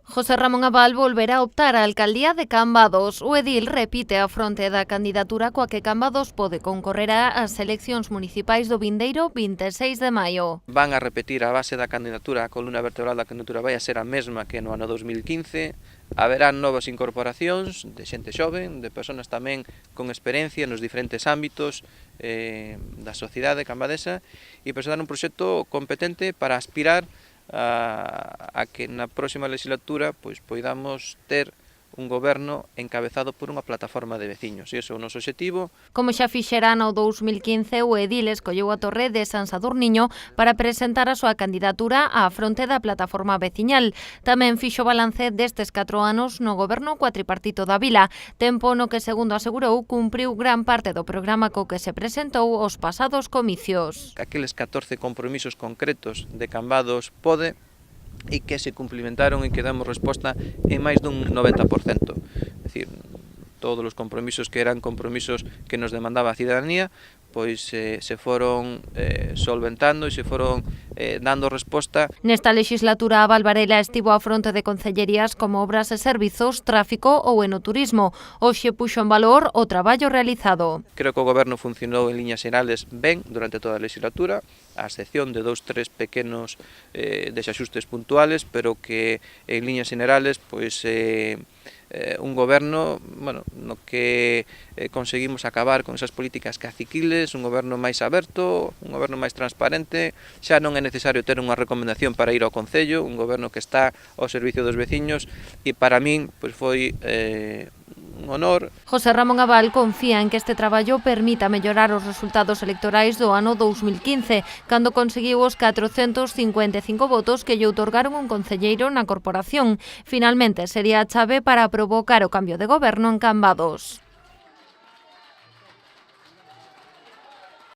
José Ramón Abal volverá a optar á alcaldía de Cambados. O edil repite a fronte da candidatura coa que Cambados pode concorrer ás eleccións municipais do vindeiro 26 de maio. Van a repetir a base da candidatura, a columna vertebral da candidatura vai a ser a mesma que no ano 2015. Haberán novas incorporacións de xente xoven, de persoas tamén con experiencia nos diferentes ámbitos da sociedade cambadesa e presentar un proxecto competente para aspirar a que na próxima legislatura pois poidamos ter un goberno encabezado por unha plataforma de veciños. E ese é o noso obxectivo. Como xa fixera no 2015, o edil escolleu a Torre de San Sadurniño para presentar a súa candidatura á fronte da plataforma veciñal. Tamén fixo balance destes 4 anos no goberno cuatripartito da vila, tempo no que, segundo asegurou, cumpriu gran parte do programa co que se presentou aos pasados comicios. Aqueles 14 compromisos concretos de Cambados pode e que se cumplimentaron e que damos resposta en máis dun 90%. É dicir, todos os compromisos que eran compromisos que nos demandaba a cidadanía, pois se foron solventando e se foron dando resposta. Nesta legislatura, Abal Varela estivo á fronte de concellerías como Obras e Servizos, Tráfico ou Enoturismo. Hoxe puxo en valor o traballo realizado. Creo que o goberno funcionou en liñas xerales ben durante toda a legislatura, a excepción de 2 3 pequenos desaxustes puntuales, pero que en liñas xerales pois un goberno no que conseguimos acabar con esas políticas caciquiles, un goberno máis aberto, un goberno máis transparente. Xa non é necesario ter unha recomendación para ir ao Concello, un goberno que está ao servicio dos veciños e para min pois foi un honor. José Ramón Abal confía en que este traballo permita mellorar os resultados electorais do ano 2015, cando conseguiu os 455 votos que lle outorgaron un concelleiro na corporación. Finalmente, sería a chave para provocar o cambio de goberno en Cambados.